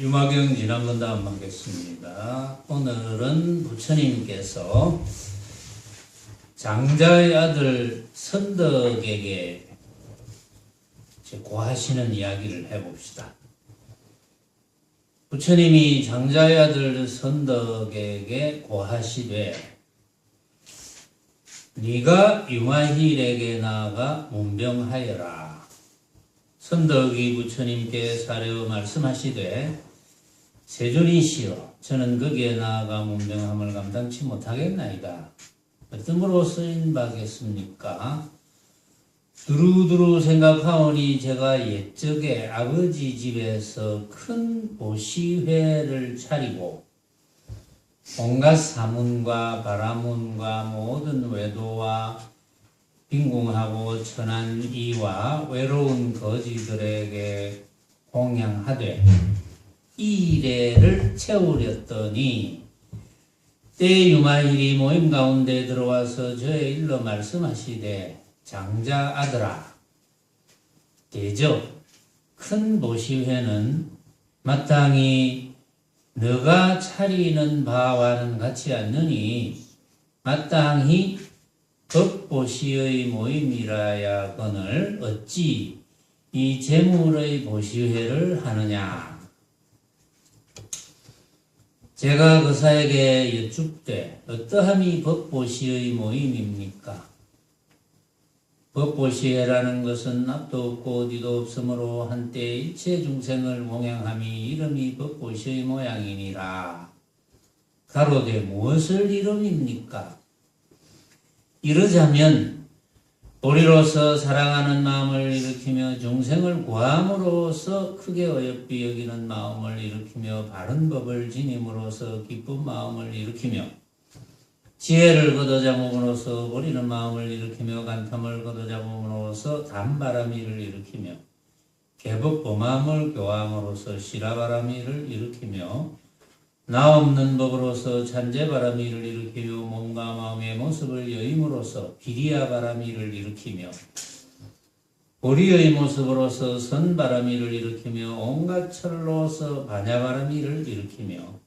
유마경 진앙건담 하겠습니다. 오늘은 부처님께서 장자의 아들 선덕에게 고하시는 이야기를 해봅시다. 부처님이 장자의 아들 선덕에게 고하시되 네가 유마힐에게 나아가 문병하여라. 선덕이 부처님께 사려 말씀하시되 세존이시여 저는 거기에 나아가 문병함을 감당치 못하겠나이다. 어떠므로 쓰인 바겠습니까? 두루두루 생각하오니 제가 옛적에 아버지 집에서 큰 보시회를 차리고 온갖 사문과 바라문과 모든 외도와 빈궁하고 천한 이와 외로운 거지들에게 공양하되 이 일회를 채우렸더니 때 유마힐이 모임 가운데 들어와서 저의 일러 말씀하시되 장자 아들아 대저 큰 보시회는 마땅히 너가 차리는 바와는 같지 않느니 마땅히 법보시의 모임이라야거늘 어찌 이 재물의 보시회를 하느냐. 제가 그사에게 여쭙되 어떠함이 법보시의 모임입니까? 법보시회라는 것은 앞도 없고 뒤도 없으므로 한때 일체 중생을 몽양함이 이름이 법보시의 모양이니라. 가로되 무엇을 이름입니까? 이러자면 우리로서 사랑하는 마음을 일으키며 중생을 구함으로써 크게 어여삐 여기는 마음을 일으키며 바른 법을 지님으로써 기쁜 마음을 일으키며 지혜를 걷어잡음으로써 버리는 마음을 일으키며 간탐을 걷어잡음으로써 단바람이를 일으키며 개법범함을 교함으로써 시라바람이를 일으키며 나 없는 법으로서 찬재바람이를 일으키며 몸과 마음의 모습을 여임으로써 비리아바람이를 일으키며 보리의 모습으로서 선바람이를 일으키며 온갖 철로서 반야바람이를 일으키며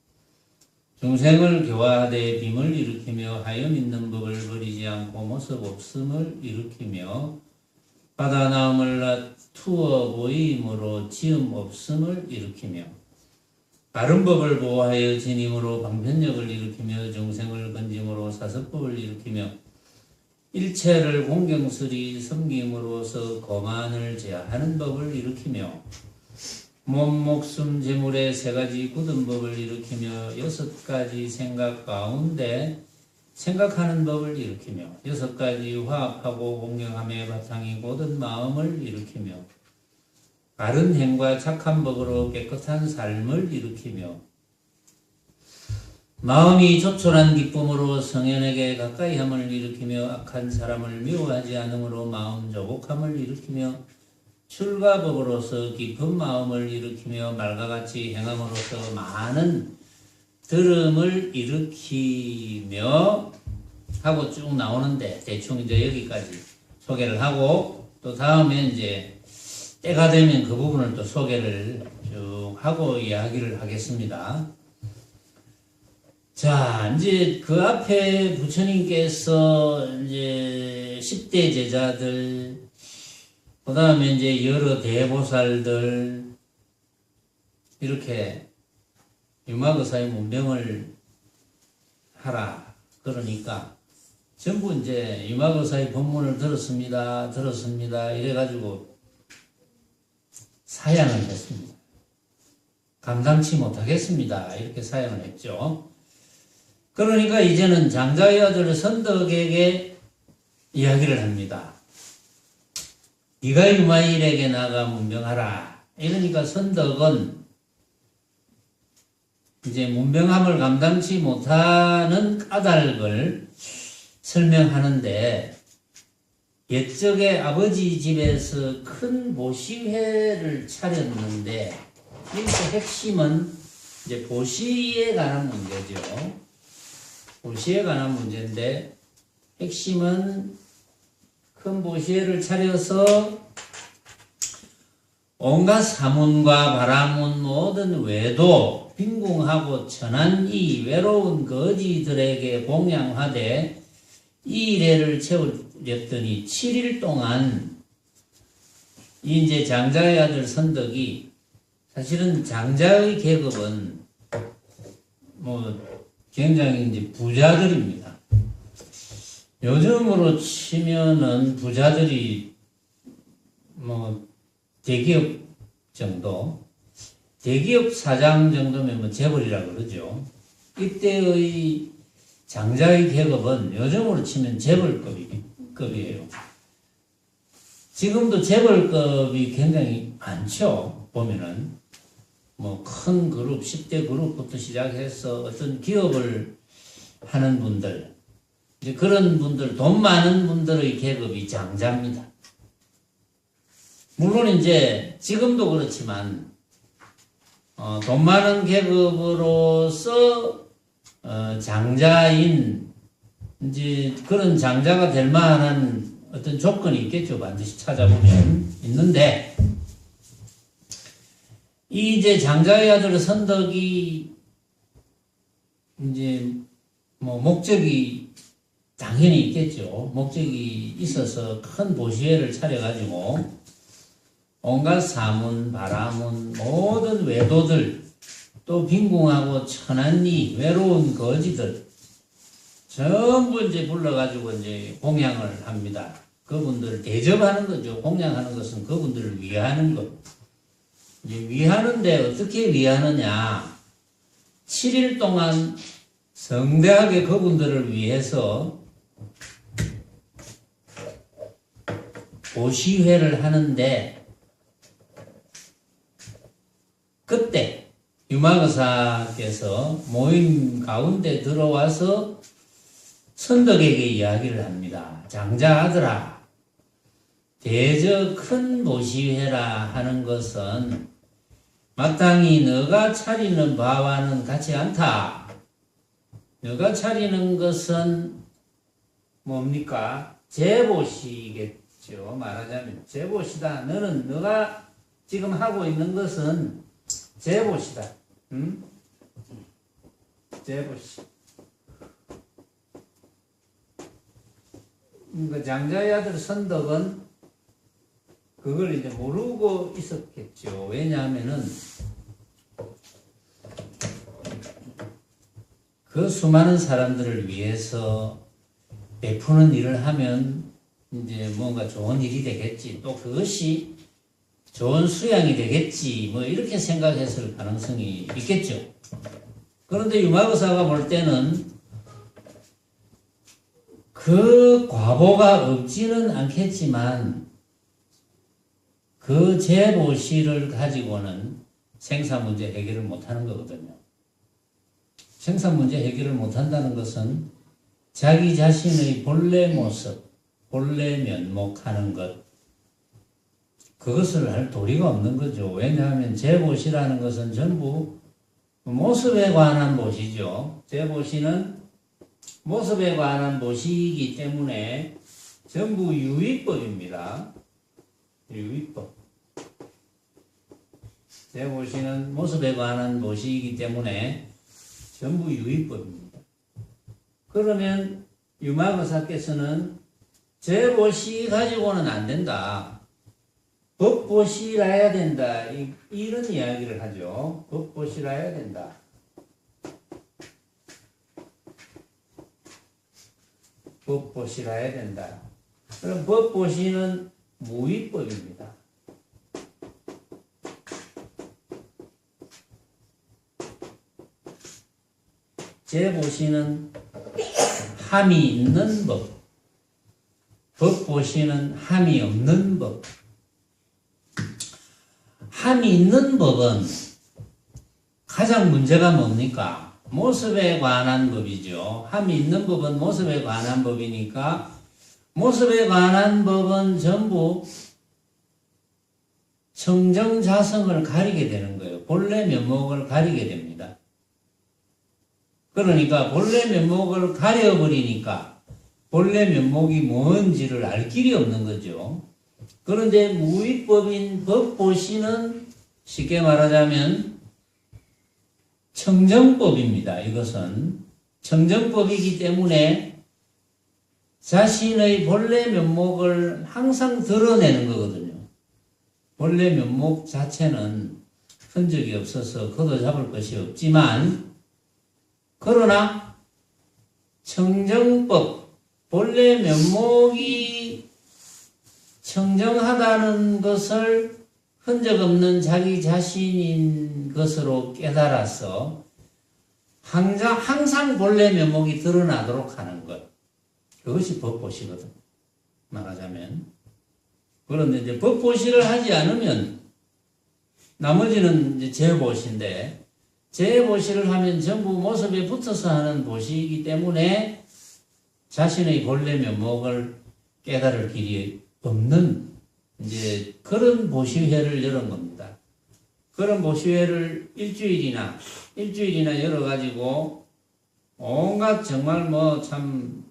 중생을 교화하되 빔을 일으키며 하염 있는 법을 버리지 않고 모습 없음을 일으키며 바다 나음을 투어 보임으로 지음 없음을 일으키며 바른 법을 보호하여 진임으로 방편력을 일으키며 중생을 건짐으로 사섭법을 일으키며 일체를 공경스리 섬김으로써 거만을 제하는 법을 일으키며 몸, 목숨, 재물의 세 가지 굳은 법을 일으키며 여섯 가지 생각 가운데 생각하는 법을 일으키며 여섯 가지 화합하고 공경함의 바탕이 고든 마음을 일으키며 바른 행과 착한 법으로 깨끗한 삶을 일으키며 마음이 조촐한 기쁨으로 성현에게 가까이함을 일으키며 악한 사람을 미워하지 않음으로 마음 조복함을 일으키며 출가법으로서 깊은 마음을 일으키며 말과 같이 행함으로써 많은 들음을 일으키며 하고 쭉 나오는데 대충 이제 여기까지 소개를 하고 또 다음에 이제 때가 되면 그 부분을 또 소개를 쭉 하고 이야기를 하겠습니다. 자, 이제 그 앞에 부처님께서 이제 10대 제자들, 그 다음에 이제 여러 대보살들, 이렇게 유마거사의 문병을 하라. 그러니까 전부 이제 유마거사의 법문을 들었습니다. 이래가지고 사양을 했습니다. 감당치 못하겠습니다. 이렇게 사양을 했죠. 그러니까 이제는 장자의 아들 선덕에게 이야기를 합니다. 네가 유마힐에게 나가 문병하라. 이러니까 선덕은 이제 문병함을 감당치 못하는 까닭을 설명하는데 옛적에 아버지 집에서 큰 보시회를 차렸는데 여기서 핵심은 이제 보시에 관한 문제죠. 보시에 관한 문제인데 핵심은 큰 보시회를 차려서 온갖 사문과 바라문 모든 외도 빈궁하고 천한 이 외로운 거지들에게 공양하되 이 일회를 채우렸더니 7일 동안 이제 장자의 아들 선덕이 사실은 장자의 계급은 굉장히 이제 부자들입니다. 요즘으로 치면은 부자들이 대기업 정도, 대기업 사장 정도면 재벌이라 그러죠. 이때의 장자의 계급은 요즘으로 치면 재벌급이에요. 지금도 재벌급이 굉장히 많죠. 보면은 큰 그룹, 10대 그룹부터 시작해서 어떤 기업을 하는 분들, 이제 그런 분들, 돈 많은 분들의 계급이 장자입니다. 물론 이제 지금도 그렇지만 돈 많은 계급으로서 장자인 이제 그런 장자가 될 만한 어떤 조건이 있겠죠. 반드시 찾아보면 있는데 이제 장자의 아들 선덕이 이제 목적이 당연히 있겠죠. 목적이 있어서 큰 보시회를 차려가지고 온갖 사문, 바라문, 모든 외도들, 또 빈궁하고 천한이, 외로운 거지들, 전부 이제 불러가지고 이제 공양을 합니다. 그분들을 대접하는 거죠. 공양하는 것은 그분들을 위하는 것. 이제 위하는데 어떻게 위하느냐. 7일 동안 성대하게 그분들을 위해서 보시회를 하는데 그때 유마거사께서 모임 가운데 들어와서 선덕에게 이야기를 합니다. 장자 아들아, 대저 큰 보시회라 하는 것은 마땅히 너가 차리는 바와는 같지 않다. 너가 차리는 것은 뭡니까? 제보시겠죠. 말하자면 제보시다. 너가 지금 하고 있는 것은 제보시다. 제보시. 그 장자의 아들 선덕은 그걸 이제 모르고 있었겠죠. 왜냐하면은 그 수많은 사람들을 위해서 베푸는 일을 하면 이제 뭔가 좋은 일이 되겠지. 또 그것이 좋은 수양이 되겠지. 이렇게 생각했을 가능성이 있겠죠. 그런데 유마거사가 볼 때는 그 과보가 없지는 않겠지만 그 제보시를 가지고는 생사 문제 해결을 못하는 거거든요. 생사 문제 해결을 못한다는 것은 자기 자신의 본래 모습, 본래 면목하는 것, 그것을 할 도리가 없는 거죠. 왜냐하면 제보시라는 것은 전부 모습에 관한 보시죠. 제보시는 모습에 관한 보시이기 때문에 전부 유의법입니다. 유의법. 제보시는 모습에 관한 보시이기 때문에 전부 유의법입니다. 그러면 유마거사께서는 제보시 가지고는 안 된다. 법보시라 해야 된다. 이런 이야기를 하죠. 법보시라 해야 된다. 법보시라 해야 된다. 그럼 법보시는 무위법입니다. 제보시는 함이 있는 법. 법보시는 함이 없는 법. 함이 있는 법은 가장 문제가 뭡니까? 모습에 관한 법이죠. 함이 있는 법은 모습에 관한 법이니까 모습에 관한 법은 전부 청정자성을 가리게 되는 거예요. 본래 면목을 가리게 됩니다. 그러니까 본래 면목을 가려버리니까 본래 면목이 뭔지를 알 길이 없는 거죠. 그런데 무위법인 법보시는 쉽게 말하자면 청정법입니다. 이것은 청정법이기 때문에 자신의 본래 면목을 항상 드러내는 거거든요. 본래 면목 자체는 흔적이 없어서 걷어잡을 것이 없지만, 그러나 청정법, 본래 면목이 청정하다는 것을 흔적 없는 자기 자신인 것으로 깨달아서 항상 본래 면목이 드러나도록 하는 것. 그것이 법보시거든, 말하자면. 그런데 이제 법보시를 하지 않으면 나머지는 이제 재보시인데, 재보시를 하면 전부 모습에 붙어서 하는 보시이기 때문에 자신의 본래 면목을 깨달을 길이 없는 이제 그런 보시회를 열은 겁니다. 그런 보시회를 일주일이나 열어가지고 온갖 정말 뭐 참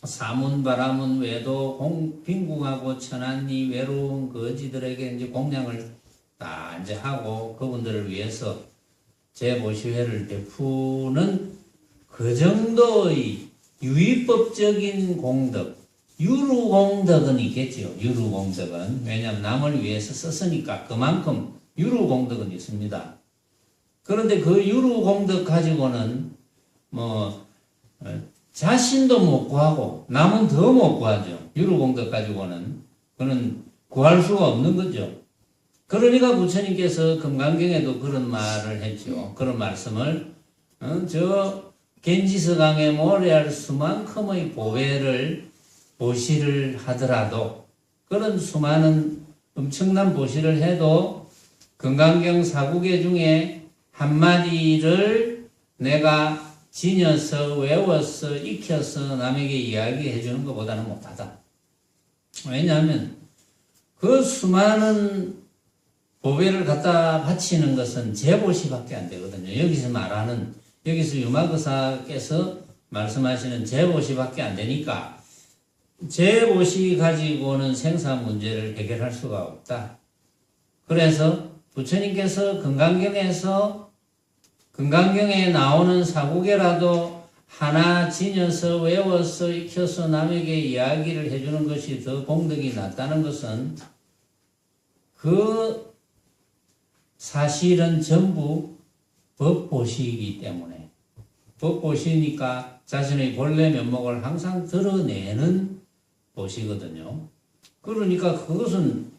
사문, 바라문, 외도, 빈궁하고 천안리 외로운 거지들에게 이제 공양을 다 이제 하고 그분들을 위해서 재보시회를 베푸는 그 정도의 유의법적인 공덕, 유루공덕은 있겠지요. 유루공덕은. 왜냐하면 남을 위해서 썼으니까 그만큼 유루공덕은 있습니다. 그런데 그 유루공덕 가지고는 뭐 자신도 못 구하고 남은 더 못 구하죠. 유루공덕 가지고는. 그는 구할 수가 없는 거죠. 그러니까 부처님께서 금강경에도 그런 말을 했죠. 그런 말씀을 저 겐지서강에 모래알 수만큼의 보시를 하더라도, 그런 수많은 엄청난 보시를 해도 금강경 사구계 중에 한마디를 내가 지녀서 외워서 익혀서 남에게 이야기해 주는 것보다는 못하다. 왜냐하면 그 수많은 보배를 갖다 바치는 것은 재보시밖에 안 되거든요. 여기서 유마거사께서 말씀하시는 재보시밖에 안 되니까 재보시 가지고는 생사 문제를 해결할 수가 없다. 그래서 부처님께서 금강경에 나오는 사구계라도 하나 지녀서 외워서 익혀서 남에게 이야기를 해주는 것이 더 공덕이 낫다는 것은 그 사실은 전부 법보시이기 때문에, 법보시니까 자신의 본래 면목을 항상 드러내는 보시거든요. 그러니까 그것은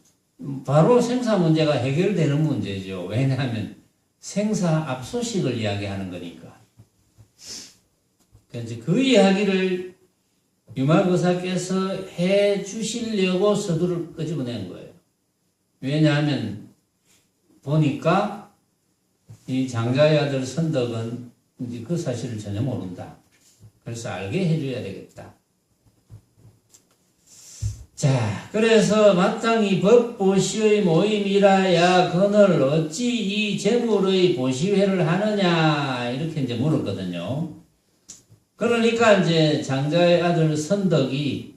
바로 생사 문제가 해결되는 문제죠. 왜냐하면 생사 압소식을 이야기하는 거니까. 그래서 그 이야기를 유마거사께서 해 주시려고 서두를 끄집어낸 거예요. 왜냐하면 보니까 이 장자의 아들 선덕은 이제 그 사실을 전혀 모른다. 그래서 알게 해줘야 되겠다. 자, 그래서 마땅히 법보시의 모임이라야 그늘 어찌 이 재물의 보시회를 하느냐, 이렇게 이제 물었거든요. 그러니까 이제 장자의 아들 선덕이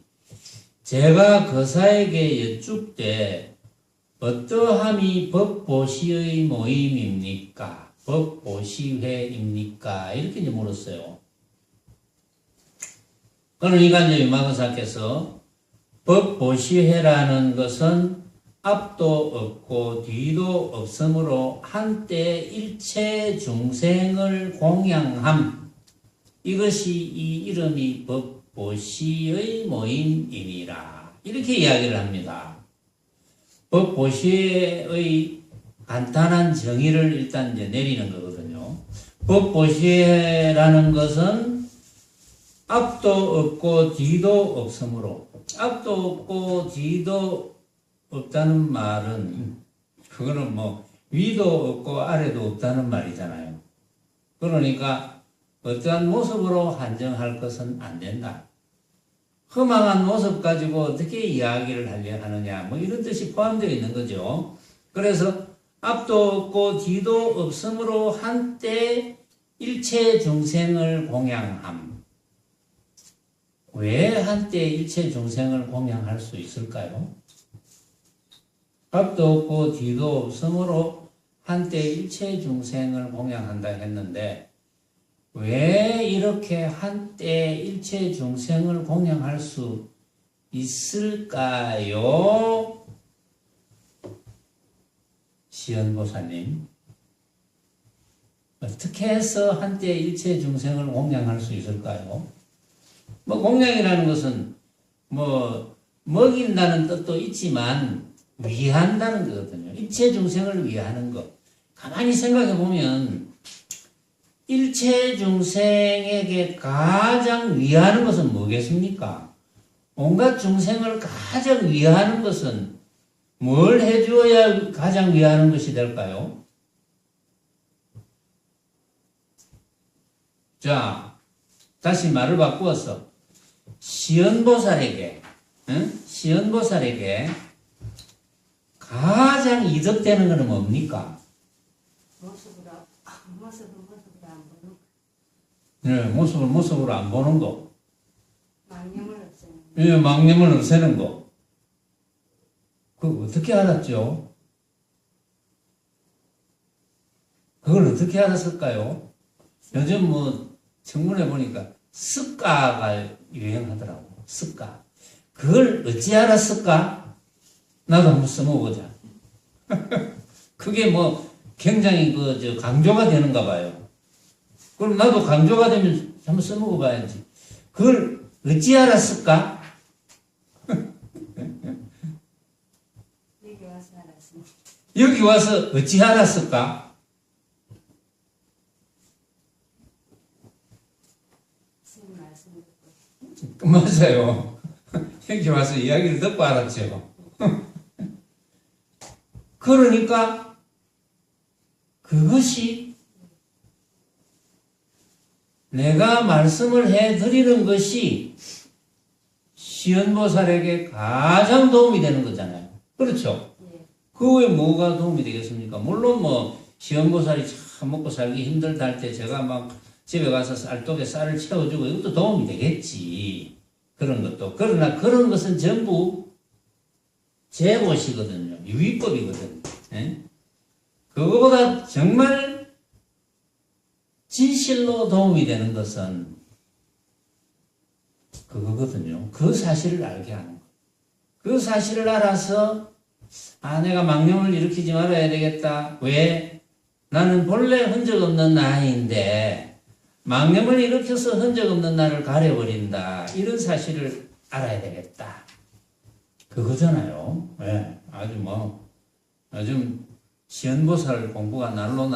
제가 거사에게 여쭙되 어떠함이 법보시의 모임입니까? 법보시회입니까? 이렇게 이제 물었어요. 그러니까 이제 유마거사께서 법보시회라는 것은 앞도 없고 뒤도 없으므로 한때 일체 중생을 공양함, 이것이 이 이름이 법보시의 모임이니라, 이렇게 이야기를 합니다. 법보시회의 간단한 정의를 일단 이제 내리는 거거든요. 법보시회라는 것은 앞도 없고 뒤도 없으므로, 앞도 없고 뒤도 없다는 말은 그거는 뭐 위도 없고 아래도 없다는 말이잖아요. 그러니까 어떠한 모습으로 한정할 것은 안 된다. 허망한 모습 가지고 어떻게 이야기를 하려 하느냐, 뭐 이런 뜻이 포함되어 있는 거죠. 그래서 앞도 없고 뒤도 없으므로 한때 일체 중생을 공양함. 왜 한때 일체 중생을 공양할 수 있을까요? 앞도 없고 뒤도 없으므로 한때 일체 중생을 공양한다 했는데 왜 이렇게 한때 일체 중생을 공양할 수 있을까요? 시연보살님, 어떻게 해서 한때 일체 중생을 공양할 수 있을까요? 뭐 공양이라는 것은 뭐 먹인다는 뜻도 있지만 위한다는 거거든요. 일체 중생을 위하는 것. 가만히 생각해 보면 일체 중생에게 가장 위하는 것은 뭐겠습니까? 온갖 중생을 가장 위하는 것은 뭘 해주어야 가장 위하는 것이 될까요? 자, 다시 말을 바꾸어서 시연보살에게 가장 이득되는 것은 뭡니까? 모습으로 안 보는 네, 모습으로 안 보는 거. 망념을 없애는 예, 망념을 없애는 거. 그거 어떻게 알았죠? 그걸 어떻게 알았을까요? 요즘 뭐 청문회 보니까 습가가 유행하더라고. 습가. 그걸 어찌 알았을까? 나도 한번 써먹어보자. 그게 뭐 굉장히 강조가 되는가 봐요. 그럼 나도 강조가 되면 한번 써먹어봐야지. 그걸 어찌 알았을까? 여기 와서 알았습니다. 여기 와서 어찌 알았을까? 스님 말씀 듣고 맞아요. 여기 와서 이야기를 듣고 알았죠. 그러니까 그것이 내가 말씀을 해드리는 것이 시연보살에게 가장 도움이 되는 거잖아요. 그렇죠? 예. 그 외에 뭐가 도움이 되겠습니까? 물론 뭐 시연보살이 참 먹고 살기 힘들다 할 때 제가 막 집에 가서 쌀독에 쌀을 채워주고 이것도 도움이 되겠지. 그런 것도. 그러나 그런 것은 전부 제것이거든요. 유의법이거든요. 예? 그거보다 정말 진실로 도움이 되는 것은 그거거든요. 그 사실을 알게 하는 거. 그 사실을 알아서 내가 망념을 일으키지 말아야 되겠다. 왜? 나는 본래 흔적 없는 나인데 망념을 일으켜서 흔적 없는 나를 가려버린다. 이런 사실을 알아야 되겠다. 그거잖아요. 네, 아주 뭐 요즘 시연보살 공부가 날로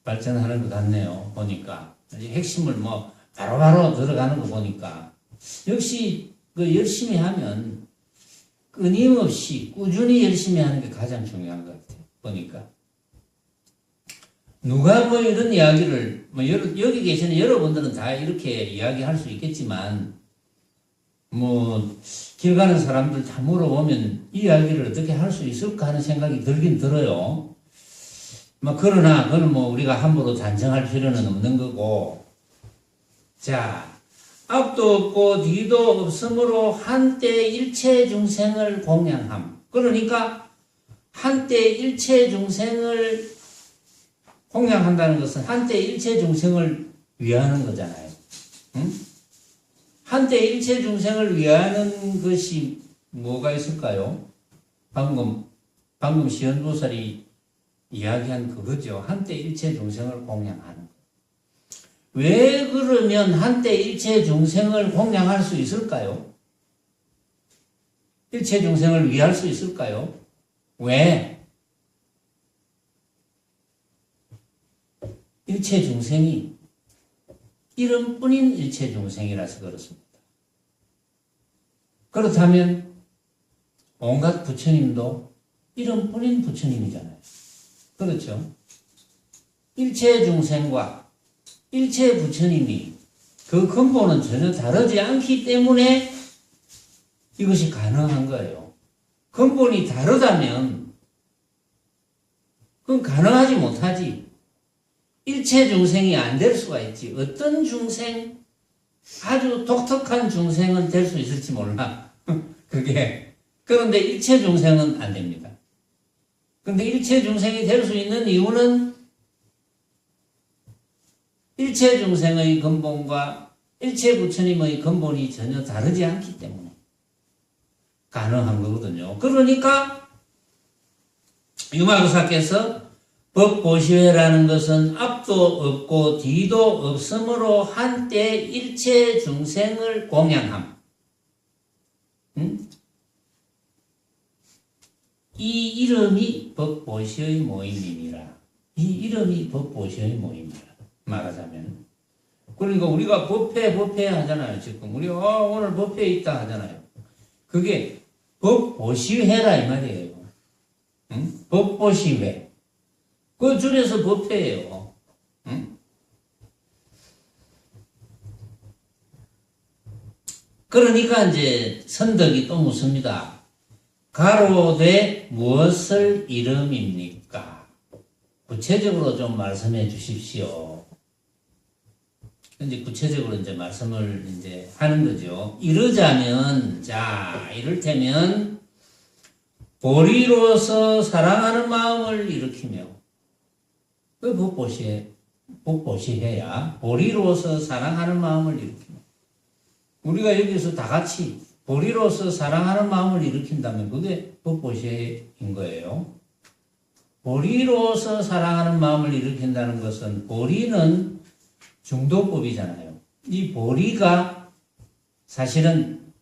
발전하는 것 같네요. 보니까 핵심을 뭐 바로바로 들어가는 거 보니까 역시 그 열심히 하면 끊임없이 꾸준히 열심히 하는 게 가장 중요한 것 같아요. 보니까 누가 뭐 이런 이야기를 뭐 여기 계시는 여러분들은 다 이렇게 이야기할 수 있겠지만 뭐 길 가는 사람들 다 물어보면 이 이야기를 어떻게 할 수 있을까 하는 생각이 들긴 들어요. 뭐 그러나 그건 뭐 우리가 함부로 단정할 필요는 없는 거고. 자, 앞도 없고 뒤도 없으므로 한때 일체 중생을 공양함. 그러니까 한때 일체 중생을 공양한다는 것은 한때 일체 중생을 위하는 거잖아요. 응? 한때 일체 중생을 위하는 것이 뭐가 있을까요? 방금 시연보살이 이야기한 그거죠. 한때 일체 중생을 공양하는 것. 왜 그러면 한때 일체 중생을 공양할 수 있을까요? 일체 중생을 위할 수 있을까요? 왜? 일체 중생이 이름뿐인 일체 중생이라서 그렇습니다. 그렇다면 온갖 부처님도 이름뿐인 부처님이잖아요. 그렇죠? 일체 중생과 일체 부처님이 그 근본은 전혀 다르지 않기 때문에 이것이 가능한 거예요. 근본이 다르다면 그건 가능하지 못하지. 일체 중생이 안 될 수가 있지. 어떤 중생, 아주 독특한 중생은 될 수 있을지 몰라. 그게 그런데 일체 중생은 안 됩니다. 그런데 일체 중생이 될 수 있는 이유는 일체 중생의 근본과 일체 부처님의 근본이 전혀 다르지 않기 때문에 가능한 거거든요. 그러니까 유마도사께서 법보시회라는 것은 앞도 없고 뒤도 없으므로 한때 일체 중생을 공양함. 이 이름이 법보시의 모임이니라. 이 이름이 법보시의 모임이라. 말하자면. 그러니까 우리가 법회 하잖아요. 지금 우리가 오늘 법회에 있다 하잖아요. 그게 법보시회라 이 말이에요. 법보시회. 그 줄여서 법회예요. 그러니까 이제 선덕이 또 묻습니다. 가로되 무엇을 이름입니까? 구체적으로 좀 말씀해 주십시오. 이제 구체적으로 이제 말씀을 이제 하는 거죠. 이러자면, 자, 이를테면, 보리로서 사랑하는 마음을 일으키며, 그 법보시해야 보리로서 사랑하는 마음을 일으키며, 우리가 여기서 다 같이 보리로서 사랑하는 마음을 일으킨다면 그게 법보시인 거예요. 보리로서 사랑하는 마음을 일으킨다는 것은 보리는 중도법이잖아요. 이 보리가 사실은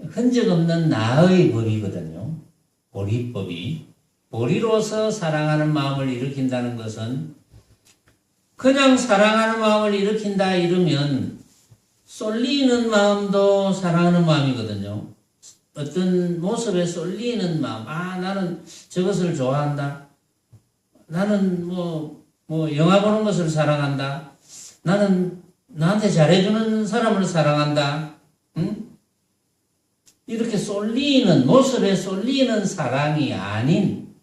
흔적 없는 나의 법이거든요. 보리법이. 보리로서 사랑하는 마음을 일으킨다는 것은 그냥 사랑하는 마음을 일으킨다 이러면 쏠리는 마음도 사랑하는 마음이거든요. 어떤 모습에 쏠리는 마음, 나는 저것을 좋아한다. 나는 영화 보는 것을 사랑한다. 나는 나한테 잘해주는 사람을 사랑한다. 응? 이렇게 쏠리는, 모습에 쏠리는 사랑이 아닌,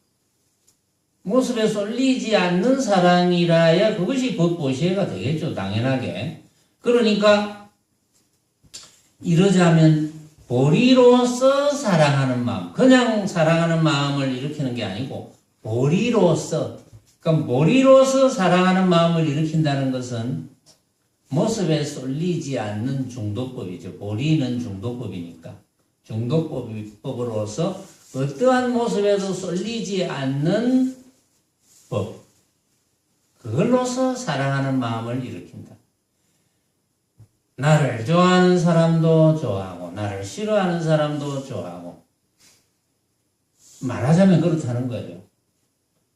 모습에 쏠리지 않는 사랑이라야 그것이 법보시회가 되겠죠. 당연하게. 그러니까 이러자면 보리로서 사랑하는 마음, 그냥 사랑하는 마음을 일으키는 게 아니고 보리로서, 그럼 보리로서 사랑하는 마음을 일으킨다는 것은 모습에 쏠리지 않는 중도법이죠. 보리는 중도법이니까. 중도법으로서 어떠한 모습에도 쏠리지 않는 법. 그걸로서 사랑하는 마음을 일으킨다. 나를 좋아하는 사람도 좋아하고 나를 싫어하는 사람도 좋아하고 말하자면 그렇다는 거예요.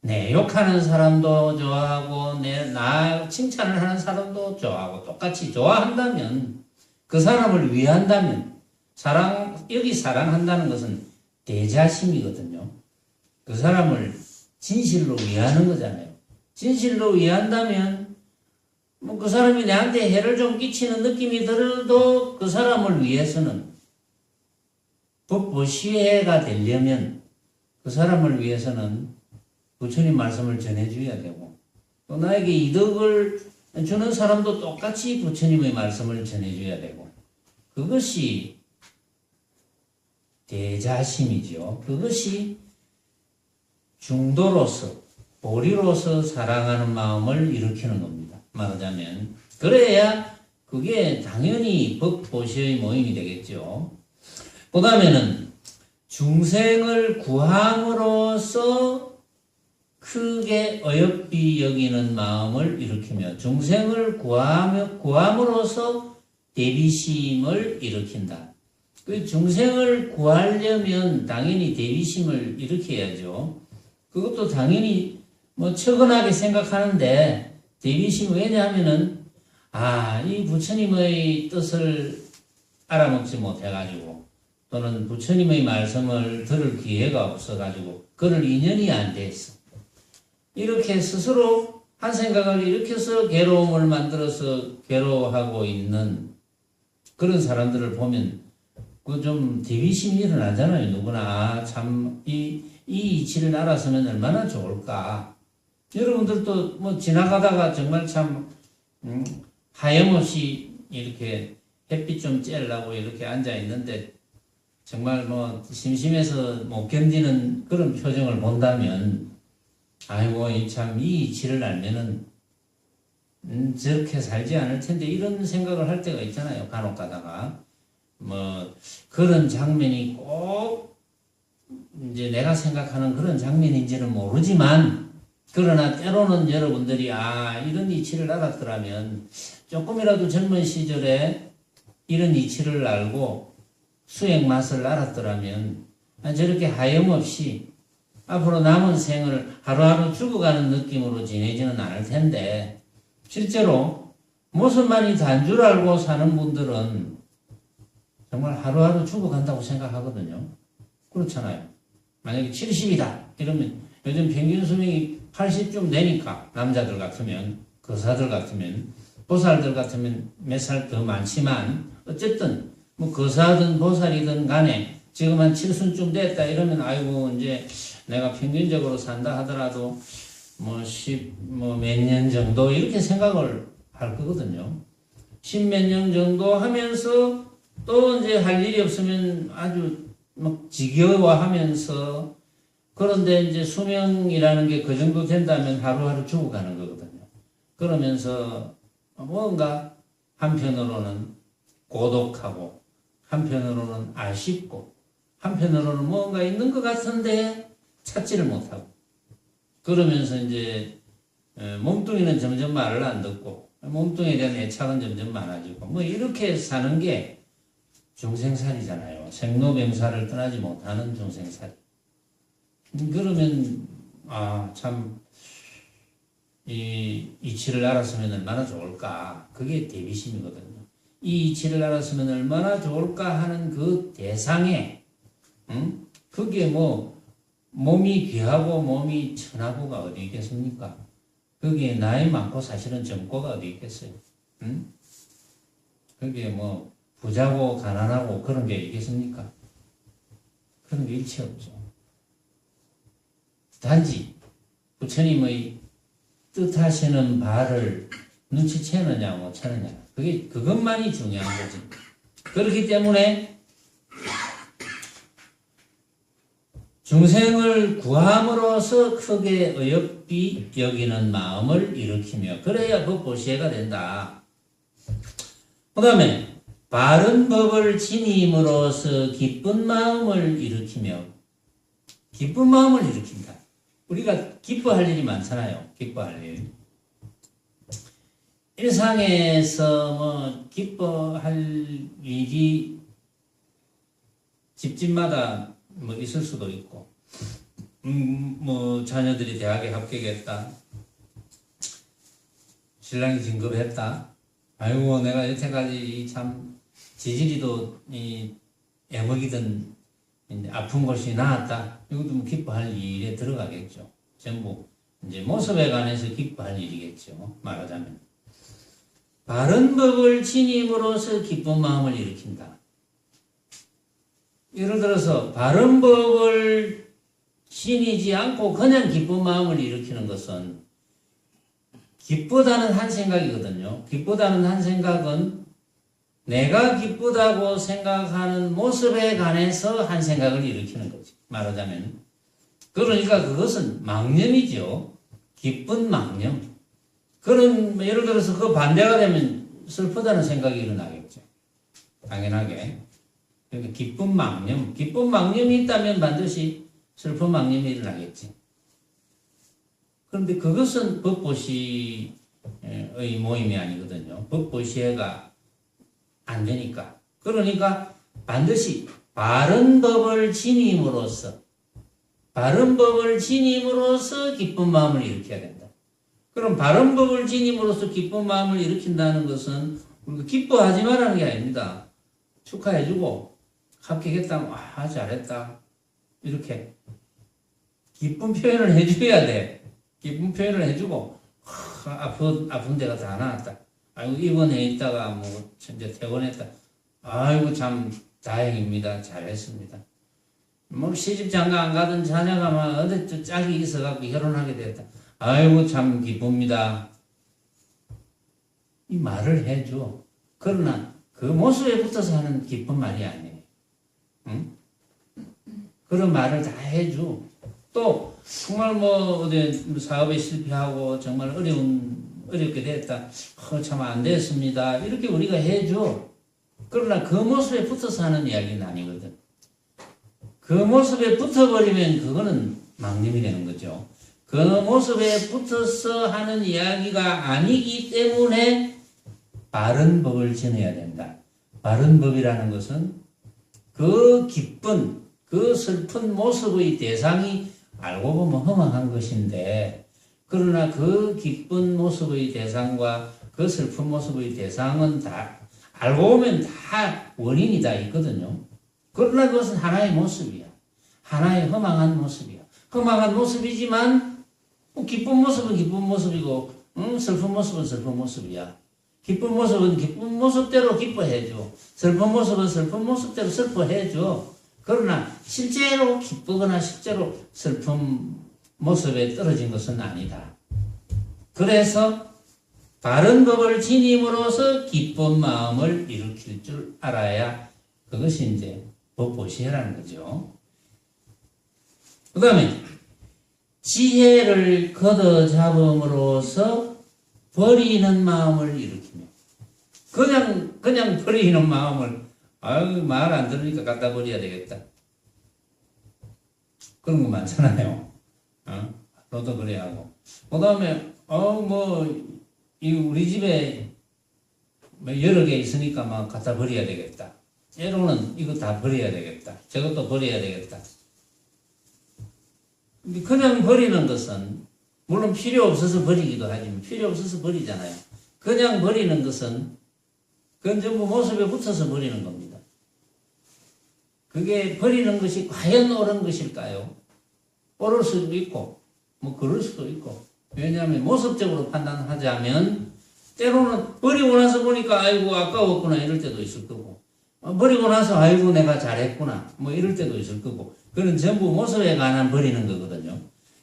내 욕하는 사람도 좋아하고 나 칭찬을 하는 사람도 좋아하고 똑같이 좋아한다면 그 사람을 위한다면 여기 사랑한다는 것은 대자심이거든요. 그 사람을 진실로 위하는 거잖아요. 진실로 위한다면 그 사람이 내한테 해를 좀 끼치는 느낌이 들어도 그 사람을 위해서는 법보시회가 되려면 그 사람을 위해서는 부처님 말씀을 전해줘야 되고 또 나에게 이득을 주는 사람도 똑같이 부처님의 말씀을 전해줘야 되고 그것이 대자심이죠. 그것이 중도로서 보리로서 사랑하는 마음을 일으키는 겁니다. 말하자면 그래야 그게 당연히 법보시의 모임이 되겠죠. 그 다음에는 중생을 구함으로써 크게 어여삐 여기는 마음을 일으키며 중생을 구함으로써 대비심을 일으킨다. 그 중생을 구하려면 당연히 대비심을 일으켜야죠. 그것도 당연히 처근하게 생각하는데 대비심 왜냐하면은 이 부처님의 뜻을 알아먹지 못해가지고 또는 부처님의 말씀을 들을 기회가 없어가지고 그럴 인연이 안 됐어. 이렇게 스스로 한 생각을 일으켜서 괴로움을 만들어서 괴로워하고 있는 그런 사람들을 보면 그 좀 대비심이 일어나잖아요. 누구나 이 이치를 알았으면 얼마나 좋을까. 여러분들도 지나가다가 정말 참 하염없이 이렇게 햇빛 좀 쬐려고 이렇게 앉아 있는데 정말 뭐 심심해서 못 견디는 그런 표정을 본다면 아이고 이 이치를 알면은 저렇게 살지 않을 텐데 이런 생각을 할 때가 있잖아요. 간혹 가다가 뭐 그런 장면이 꼭 이제 내가 생각하는 그런 장면인지는 모르지만 그러나 때로는 여러분들이 이런 이치를 알았더라면 조금이라도 젊은 시절에 이런 이치를 알고 수행 맛을 알았더라면 저렇게 하염없이 앞으로 남은 생을 하루하루 죽어가는 느낌으로 지내지는 않을 텐데 실제로 모습만이 단 줄 알고 사는 분들은 정말 하루하루 죽어간다고 생각하거든요. 그렇잖아요. 만약에 70이다 이러면 요즘 평균 수명이 80쯤 되니까 남자들 같으면 거사들 같으면 보살들 같으면 몇 살 더 많지만 어쨌든 뭐 거사든 보살이든 간에 지금 한 7순쯤 됐다 이러면 아이고 이제 내가 평균적으로 산다 하더라도 뭐 몇 년 정도 이렇게 생각을 할 거거든요. 10몇 년 정도 하면서 또 이제 할 일이 없으면 아주 막 지겨워하면서 그런데 이제 수명이라는 게 그 정도 된다면 하루하루 죽어가는 거거든요. 그러면서 뭔가 한편으로는 고독하고 한편으로는 아쉽고 한편으로는 뭔가 있는 것 같은데 찾지를 못하고 그러면서 이제 몸뚱이는 점점 말을 안 듣고 몸뚱이에 대한 애착은 점점 많아지고 뭐 이렇게 사는 게 중생살이잖아요. 생로병사를 떠나지 못하는 중생살이. 그러면 참 이 이치를 알았으면 얼마나 좋을까. 그게 대비심이거든요. 이 이치를 알았으면 얼마나 좋을까 하는 그 대상에 그게 뭐 몸이 귀하고 몸이 천하고가 어디 있겠습니까? 거기에 나이 많고 사실은 젊고가 어디 있겠어요? 거기에 뭐 부자고 가난하고 그런 게 있겠습니까? 그런 게 일체 없죠. 단지 부처님의 뜻하시는 바를 눈치채느냐 못 채느냐 그것만이 중요한 거지. 그렇기 때문에 중생을 구함으로써 크게 어여삐 여기는 마음을 일으키며 그래야 법보시해가 된다. 그 다음에 바른 법을 지님으로써 기쁜 마음을 일으키며 기쁜 마음을 일으킨다. 우리가 기뻐할 일이 많잖아요. 기뻐할 일. 일상에서 뭐 기뻐할 일이 집집마다 뭐 있을 수도 있고, 뭐 자녀들이 대학에 합격했다, 신랑이 진급했다. 아이고 내가 여태까지 참 지지리도 애먹이던 아픈 것이 나았다. 이것도 뭐 기뻐할 일에 들어가겠죠. 전부 이제 모습에 관해서 기뻐할 일이겠죠. 말하자면 바른 법을 지님으로써 기쁜 마음을 일으킨다. 예를 들어서 바른 법을 지니지 않고 그냥 기쁜 마음을 일으키는 것은 기쁘다는 한 생각이거든요. 기쁘다는 한 생각은 내가 기쁘다고 생각하는 모습에 관해서 한 생각을 일으키는 거지. 말하자면. 그러니까 그것은 망념이죠. 기쁜 망념. 그런, 예를 들어서 그 반대가 되면 슬프다는 생각이 일어나겠죠. 당연하게. 그러니까 기쁜 망념. 기쁜 망념이 있다면 반드시 슬픈 망념이 일어나겠지. 그런데 그것은 법보시의 모임이 아니거든요. 법보시가 안 되니까. 그러니까 반드시 바른 법을 지님으로써 기쁜 마음을 일으켜야 된다. 그럼 바른 법을 지님으로써 기쁜 마음을 일으킨다는 것은 기뻐하지 말라는 게 아닙니다. 축하해주고 합격했다, 잘했다 이렇게 기쁜 표현을 해줘야 돼. 기쁜 표현을 해주고 아픈 데가 다 나았다. 아이고 입원해 있다가 뭐 이제 퇴원했다. 아이고 참 다행입니다. 잘했습니다. 뭐 시집 장가 안 가던 자녀가 막 어디 짝이 있어갖고 결혼하게 됐다. 아이고 참 기쁩니다. 이 말을 해줘. 그러나 그 모습에 붙어서 하는 기쁜 말이 아니에요. 응? 그런 말을 다 해줘. 또 정말 뭐 어디 사업에 실패하고 정말 어렵게 됐다. 참 안 됐습니다. 이렇게 우리가 해줘. 그러나 그 모습에 붙어서 하는 이야기는 아니거든. 그 모습에 붙어버리면 그거는 망님이 되는 거죠. 그 모습에 붙어서 하는 이야기가 아니기 때문에 바른 법을 전해야 된다. 바른 법이라는 것은 그 기쁜, 그 슬픈 모습의 대상이 알고 보면 허망한 것인데, 그러나 그 기쁜 모습의 대상과 그 슬픈 모습의 대상은 다 알고 보면 다 원인이 다 있거든요. 그러나 그것은 하나의 모습이야. 하나의 허망한 모습이야. 허망한 모습이지만 기쁜 모습은 기쁜 모습이고 슬픈 모습은 슬픈 모습이야. 기쁜 모습은 기쁜 모습대로 기뻐해줘. 슬픈 모습은 슬픈 모습대로 슬퍼해줘. 그러나 실제로 기쁘거나 실제로 슬픈 모습에 떨어진 것은 아니다. 그래서 바른 법을 지님으로써 기쁜 마음을 일으킬 줄 알아야 그것이 이제 법보시해라는 거죠. 그 다음에 지혜를 걷어잡음으로써 버리는 마음을 일으키며, 그냥 버리는 마음을 말 안 들으니까 갖다 버려야 되겠다. 그런 거 많잖아요. 너도 그래야 하고. 그 다음에 우리 집에 여러 개 있으니까 막 갖다 버려야 되겠다. 때로는 이거 다 버려야 되겠다. 저것도 버려야 되겠다. 그냥 버리는 것은 물론 필요 없어서 버리기도 하지만 필요 없어서 버리잖아요. 그냥 버리는 것은 그건 전부 모습에 붙어서 버리는 겁니다. 그게 버리는 것이 과연 옳은 것일까요? 옳을 수도 있고 뭐 그럴 수도 있고. 왜냐하면 모습적으로 판단하자면 때로는 버리고 나서 보니까 아이고 아까웠구나 이럴 때도 있을 거고, 버리고 나서 아이고 내가 잘했구나 뭐 이럴 때도 있을 거고, 그건 전부 모습에 관한 버리는 거거든요.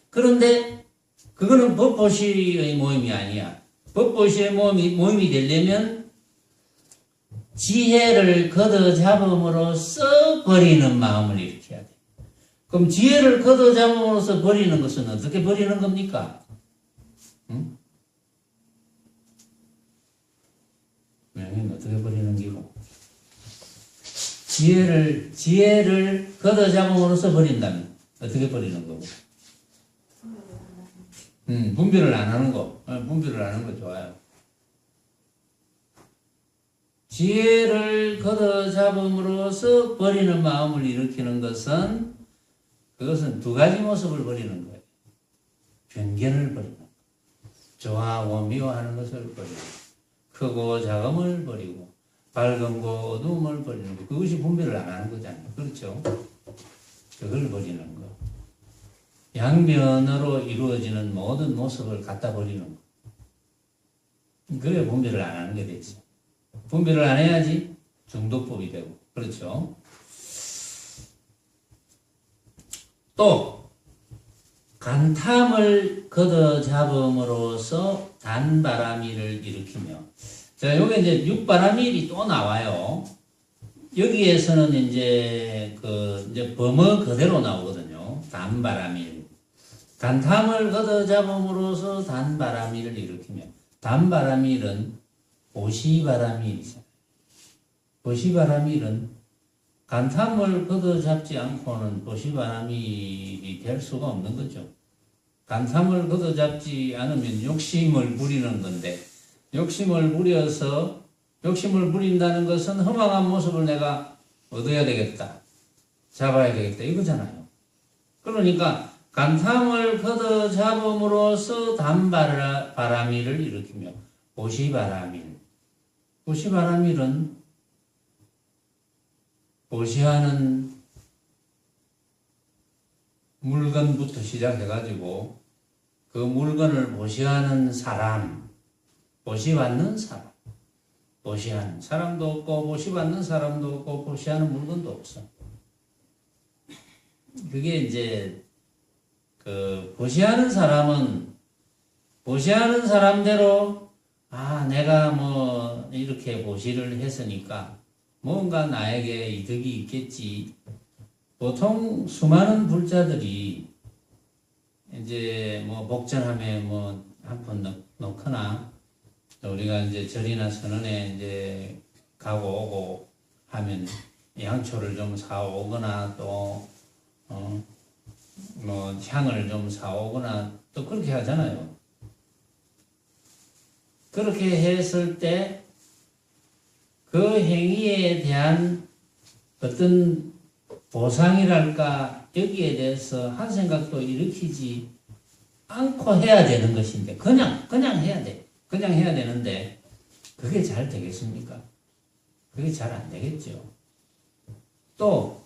그런데 그거는 법보시의 모임이 아니야. 법보시의 모임이 되려면 지혜를 걷어잡음으로써 버리는 마음을 일으켜야 돼. 그럼 지혜를 걷어잡음으로써 버리는 것은 어떻게 버리는 겁니까? 응? 어떻게 버리는 기고? 지혜를 걷어잡음으로써 버린다면 어떻게 버리는 거고? 분별을 안 하는 거. 분별을 안 하는 거 좋아요. 지혜를 걷어잡음으로써 버리는 마음을 일으키는 것은 그것은 두 가지 모습을 버리는 거예요. 편견을 버리는 거. 좋아하고 미워하는 것을 버리고, 크고 작음을 버리고, 밝음과 어두움을 버리는 거. 그것이 분별을 안 하는 거잖아요. 그렇죠? 그걸 버리는 거. 양면으로 이루어지는 모든 모습을 갖다 버리는 거. 그래 분별을 안 하는 게 되지. 분별을 안 해야지 중독법이 되고. 그렇죠? 또 간탐을 걷어잡음으로써 단바람이를 일으키며, 자, 요게 이제 육바람일이 또 나와요. 여기에서는 이제 범어 그대로 나오거든요. 단바람일. 간탐을 걷어잡음으로써 단바람일을 일으키며, 단바람일은 보시바람일이잖아요. 보시바람일은 간탐을 걷어잡지 않고는 보시바람일이 될 수가 없는 거죠. 간탐을 걷어잡지 않으면 욕심을 부리는 건데, 욕심을 부린다는 것은 허망한 모습을 내가 얻어야 되겠다, 잡아야 되겠다 이거잖아요. 그러니까 간탐을 걷어잡음으로써 단바람일을 일으키며 보시바람일. 보시바람일은 보시하는 물건부터 시작해가지고 그 물건을 보시하는 사람, 보시받는 사람, 보시하는 사람도 없고 보시받는 사람도 없고 보시하는 물건도 없어. 그게 이제 보시하는 사람은 보시하는 사람대로 내가 뭐 이렇게 보시를 했으니까 뭔가 나에게 이득이 있겠지. 보통 수많은 불자들이 이제 뭐 복전함에 뭐 한 푼 넣거나 우리가 이제 절이나 선언에 이제 가고 오고 하면 양초를 좀 사오거나 또 뭐 향을 좀 사오거나 또 그렇게 하잖아요. 그렇게 했을 때 그 행위에 대한 어떤 보상이랄까 여기에 대해서 한 생각도 일으키지 않고 해야 되는 것인데 그냥 해야 돼. 그냥 해야 되는데 그게 잘 되겠습니까? 그게 잘 안 되겠죠. 또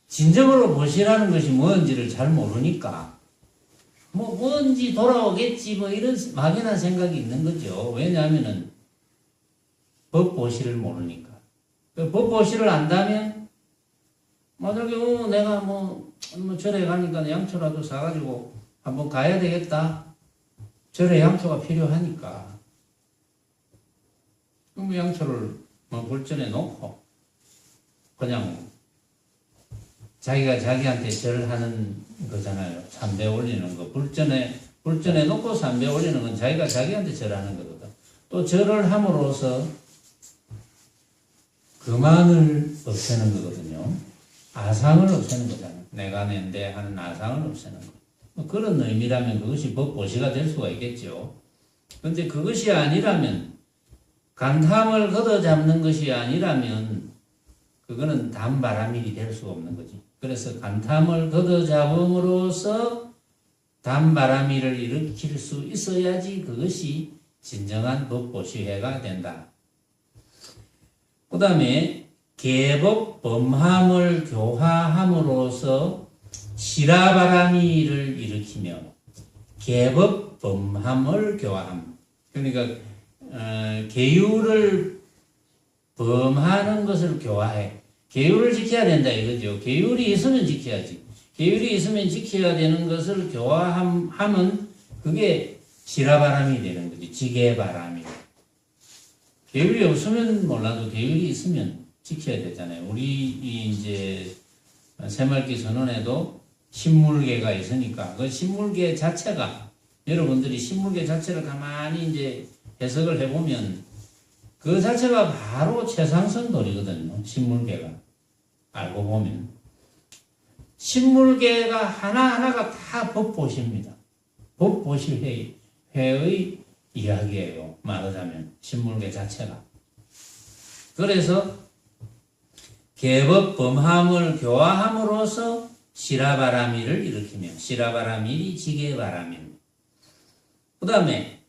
진정으로 보시라는 것이 뭔지를 잘 모르니까 뭐 뭔지 돌아오겠지 뭐 이런 막연한 생각이 있는 거죠. 왜냐하면은 법보시를 모르니까. 법보시를 안다면 만약에 내가 뭐 절에 가니까 양초라도 사가지고 한번 가야 되겠다. 절에 양초가 필요하니까. 그럼 양초를 뭐 불전에 놓고 그냥 자기가 자기한테 절하는 거잖아요. 삼배 올리는 거. 불전에 놓고 삼배 올리는 건 자기가 자기한테 절하는 거거든. 또 절을 함으로써 그만을 없애는 거거든요. 아상을 없애는 거잖아요. 내가 낸데 하는 아상을 없애는 거. 뭐 그런 의미라면 그것이 법보시가 될 수가 있겠죠. 그런데 그것이 아니라면 간탐을 걷어잡는 것이 아니라면 그거는 단바라밀이 될 수가 없는 거지. 그래서 간탐을 걷어잡음으로써 단바라밀을 일으킬 수 있어야지 그것이 진정한 법보시회가 된다. 그 다음에 계법 범함을 교화함으로써 시라바라밀을 일으키며 계법 범함을 교화함. 그러니까 계율을 범하는 것을 교화해. 계율을 지켜야 된다 이거죠. 계율이 있으면 지켜야지. 계율이 있으면 지켜야 되는 것을 교화하면 그게 시라바람이 되는 거지. 지게바람이. 계율이 없으면 몰라도 계율이 있으면 지켜야 되잖아요. 우리 이제 새말기 선언에도 신물계가 있으니까 그 신물계 자체가 여러분들이 신물계 자체를 가만히 이제 해석을 해보면 그 자체가 바로 최상선 도리거든요. 신물계가. 알고 보면. 신물계가 하나하나가 다 법보시입니다. 법보시 회의 이야기예요. 말하자면. 신물계 자체가. 그래서 계법 범함을 교화함으로써 시라바라밀을 일으키며 시라바라밀이 지게바라밀. 그 다음에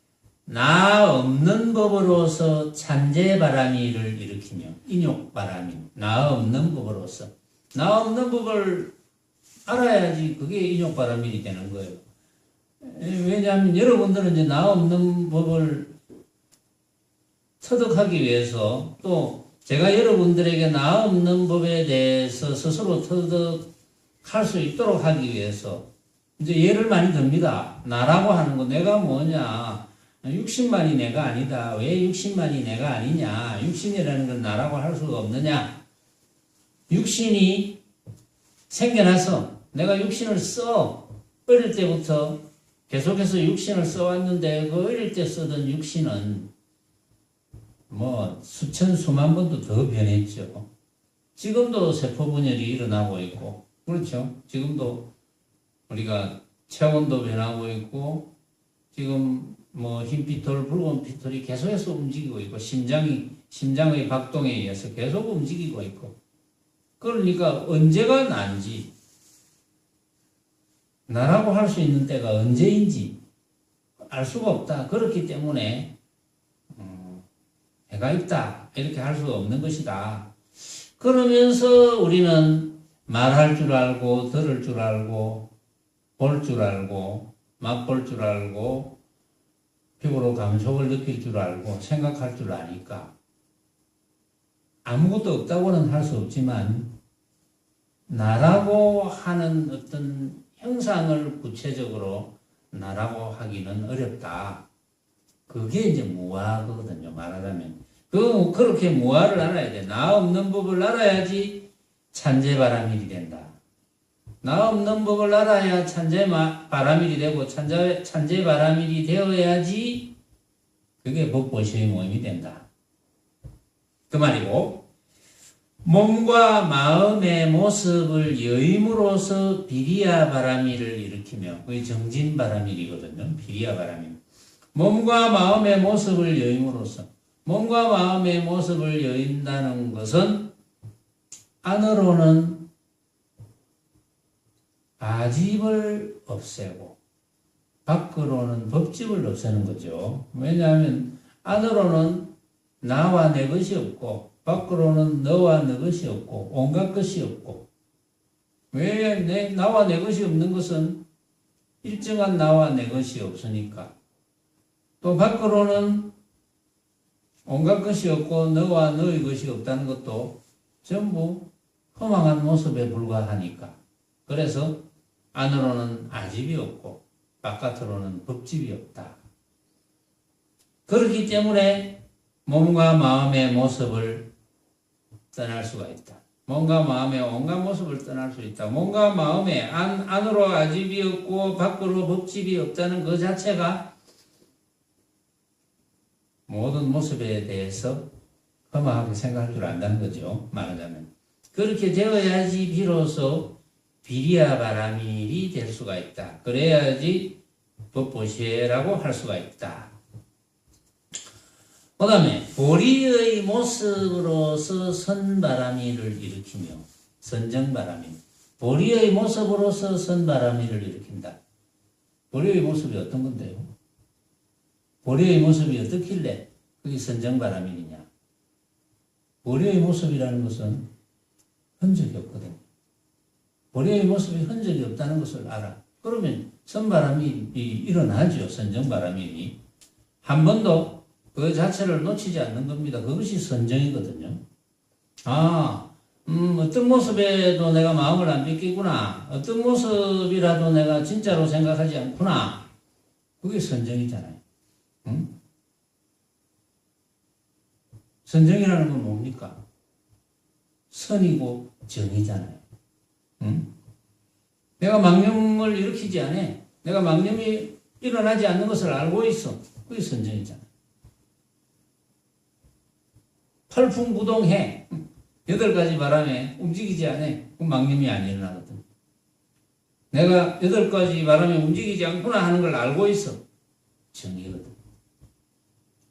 나 없는 법으로서 찬제바라밀을 일으키며 인욕바라밀. 나 없는 법으로서. 나 없는 법을 알아야지 그게 인욕바라밀이 되는 거예요. 왜냐하면 여러분들은 이제 나 없는 법을 터득하기 위해서 또 제가 여러분들에게 나 없는 법에 대해서 스스로 터득할 수 있도록 하기 위해서 이제 예를 많이 듭니다. 나라고 하는 거 내가 뭐냐. 육신만이 내가 아니다. 왜 육신만이 내가 아니냐. 육신이라는 건 나라고 할 수가 없느냐. 육신이 생겨나서 내가 육신을 써. 어릴 때부터 계속해서 육신을 써왔는데 그 어릴 때 쓰던 육신은 뭐 수천 수만 번도 더 변했죠. 지금도 세포 분열이 일어나고 있고 그렇죠. 지금도 우리가 체온도 변하고 있고 지금 뭐 흰피톨, 붉은 피톨이 계속해서 움직이고 있고 심장의 박동에 의해서 계속 움직이고 있고 그러니까 언제가 난지 나라고 할 수 있는 때가 언제인지 알 수가 없다. 그렇기 때문에 해가 있다. 이렇게 할 수가 없는 것이다. 그러면서 우리는 말할 줄 알고 들을 줄 알고 볼 줄 알고 맛볼 줄 알고 피부로 감촉을 느낄 줄 알고 생각할 줄 아니까 아무것도 없다고는 할 수 없지만 나라고 하는 어떤 형상을 구체적으로 나라고 하기는 어렵다. 그게 이제 무화거든요. 말하자면 그렇게 무아를 알아야 돼. 나 없는 법을 알아야지 찬재바라밀이 된다. 나 없는 법을 알아야 찬재바라밀이 되고 찬재바라밀이 되어야지 그게 법보시의 모임이 된다. 그 말이고 몸과 마음의 모습을 여임으로써 비리야 바라밀을 일으키며 그게 정진 바라밀이거든요. 비리야 바라밀. 몸과 마음의 모습을 여임으로써 몸과 마음의 모습을 여인다는 것은 안으로는 아집을 없애고 밖으로는 법집을 없애는 거죠. 왜냐하면 안으로는 나와 내 것이 없고 밖으로는 너와 내 것이 없고 온갖 것이 없고 왜 나와 내 것이 없는 것은 일정한 나와 내 것이 없으니까 또 밖으로는 온갖 것이 없고 너와 너의 것이 없다는 것도 전부 허망한 모습에 불과하니까 그래서 안으로는 아집이 없고 바깥으로는 법집이 없다. 그렇기 때문에 몸과 마음의 모습을 떠날 수가 있다. 몸과 마음의 온갖 모습을 떠날 수 있다. 몸과 마음에 안으로 아집이 없고 밖으로 법집이 없다는 그 자체가 모든 모습에 대해서 험하게 생각할 줄 안다는 거죠. 말하자면. 그렇게 되어야지 비로소 비리야 바라밀이 될 수가 있다. 그래야지 법보시에라고 할 수가 있다. 그 다음에 보리의 모습으로서 선바라밀을 일으키며 선정바라밀. 보리의 모습으로서 선바라밀을 일으킨다. 보리의 모습이 어떤 건데요? 보리의 모습이 어떻길래 그게 선정바라밀이냐? 보리의 모습이라는 것은 흔적이 없거든. 보리의 모습이 흔적이 없다는 것을 알아. 그러면 선바라밀이 일어나죠. 선정바라밀이. 한 번도 그 자체를 놓치지 않는 겁니다. 그것이 선정이거든요. 어떤 모습에도 내가 마음을 안 뺏기구나. 어떤 모습이라도 내가 진짜로 생각하지 않구나. 그게 선정이잖아요. 응? 선정이라는 건 뭡니까? 선이고 정이잖아요. 응? 내가 망념을 일으키지 않아. 내가 망념이 일어나지 않는 것을 알고 있어. 그게 선정이잖아. 팔풍부동해. 8가지 바람에 움직이지 않아. 그 망념이 안 일어나거든. 내가 8가지 바람에 움직이지 않구나 하는 걸 알고 있어. 정이거든.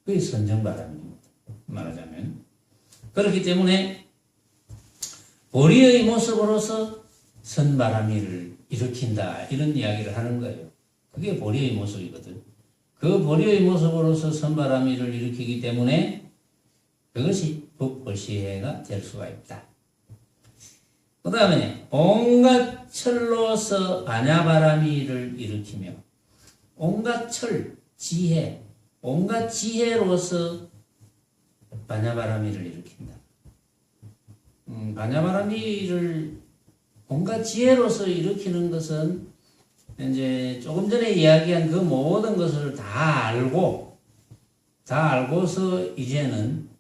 그게 선정바람입니다. 말하자면. 그렇기 때문에 보리의 모습으로서 선바람이를 일으킨다. 이런 이야기를 하는 거예요. 그게 보리의 모습이거든. 그 보리의 모습으로서 선바람이를 일으키기 때문에 그것이 법보시해가 될 수가 있다. 그 다음에 온갖 철로서 반야바라미를 일으키며 온갖 철, 지혜, 온갖 지혜로서 반야바라미를 일으킨다. 반야바라미를 온갖 지혜로서 일으키는 것은 이제 조금 전에 이야기한 그 모든 것을 다 알고서 이제는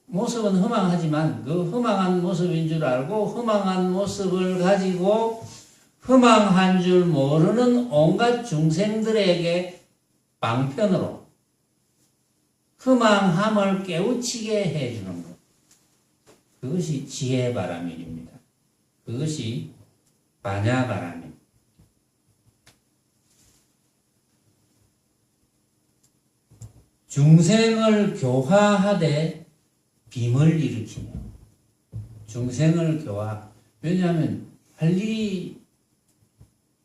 모습은 허망하지만 그 허망한 모습인 줄 알고 허망한 모습을 가지고 허망한 줄 모르는 온갖 중생들에게 방편으로 허망함을 깨우치게 해주는 것. 그것이 지혜바라밀입니다. 그것이 반야바라밀. 중생을 교화하되 빔을 일으키며 중생을 왜냐하면 할 일이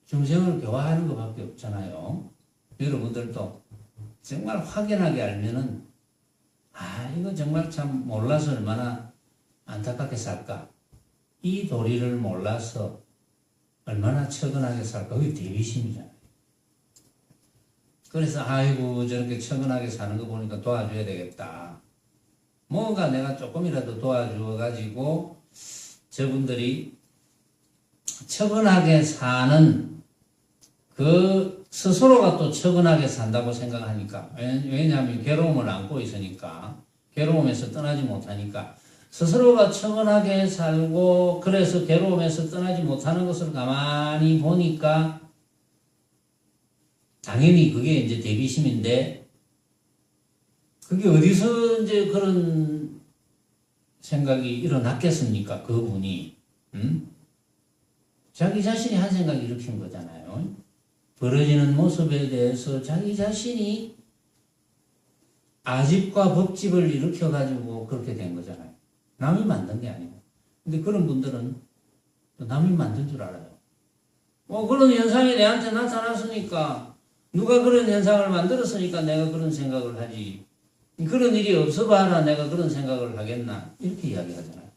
중생을 교화하는 것밖에 없잖아요. 여러분들도 정말 확연하게 알면은 이거 정말 참 몰라서 얼마나 안타깝게 살까. 이 도리를 몰라서 얼마나 처근하게 살까. 그게 대비심이잖아요. 그래서 아이고 저렇게 처근하게 사는 거 보니까 도와줘야 되겠다. 뭔가 내가 조금이라도 도와주어가지고 저분들이 처근하게 사는 그 스스로가 또 처근하게 산다고 생각하니까. 왜냐하면 괴로움을 안고 있으니까. 괴로움에서 떠나지 못하니까. 스스로가 처근하게 살고 그래서 괴로움에서 떠나지 못하는 것을 가만히 보니까 당연히 그게 이제 대비심인데 그게 어디서 이제 그런 생각이 일어났겠습니까? 그분이. 자기 자신이 한 생각을 일으킨 거잖아요. 벌어지는 모습에 대해서 자기 자신이 아집과 법집을 일으켜가지고 그렇게 된 거잖아요. 남이 만든 게 아니고. 근데 그런 분들은 남이 만든 줄 알아요. 그런 현상이 내한테 나타났으니까, 누가 그런 현상을 만들었으니까 내가 그런 생각을 하지. 그런 일이 없어 봐라 내가 그런 생각을 하겠나. 이렇게 이야기하잖아요.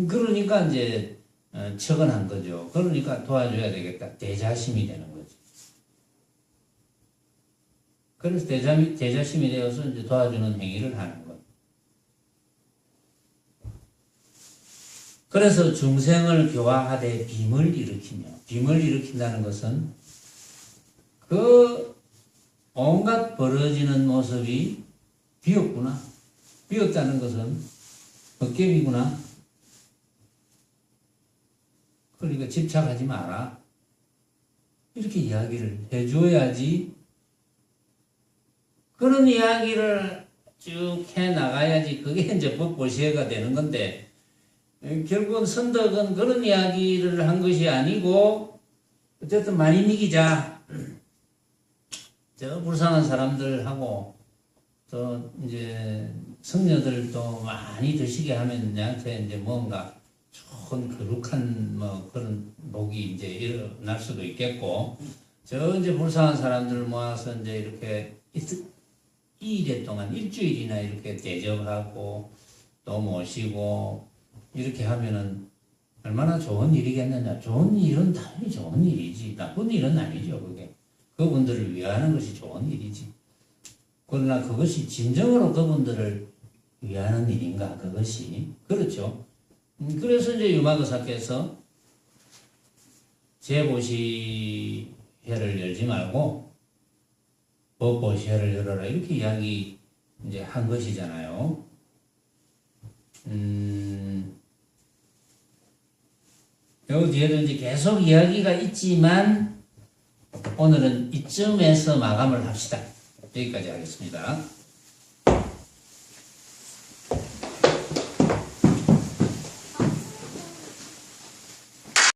그러니까 이제, 처근한 거죠. 그러니까 도와줘야 되겠다. 대자심이 되는 거죠. 그래서 대자심이 되어서 이제 도와주는 행위를 하는 거예요. 그래서 중생을 교화하되 빔을 일으키며, 빔을 일으킨다는 것은 그 온갖 벌어지는 모습이 비었구나. 비었다는 것은 헛개비구나. 그러니까 집착하지 마라. 이렇게 이야기를 해줘야지. 그런 이야기를 쭉 해나가야지 그게 이제 법보시해가 되는 건데, 결국은 선덕은 그런 이야기를 한 것이 아니고, 어쨌든 많이 이기자. 저 불쌍한 사람들하고, 또 이제 성녀들도 많이 드시게 하면 내한테 이제 뭔가 좋은 거룩한 뭐 그런 복이 이제 일어날 수도 있겠고, 저 이제 불쌍한 사람들 모아서 이제 이렇게 2일 동안 일주일이나 이렇게 대접하고 또 모시고 이렇게 하면은 얼마나 좋은 일이겠느냐. 좋은 일은 당연히 좋은 일이지. 나쁜 일은 아니죠, 그게. 그분들을 위하는 것이 좋은 일이지. 그러나 그것이 진정으로 그분들을 위하는 일인가, 그것이. 그렇죠. 그래서 이제 유마거사께서 제보시회를 열지 말고 법보시회를 열어라. 이렇게 이야기 이제 한 것이잖아요. 요 뒤에도 이제 계속 이야기가 있지만 오늘은 이쯤에서 마감을 합시다. 여기까지 하겠습니다.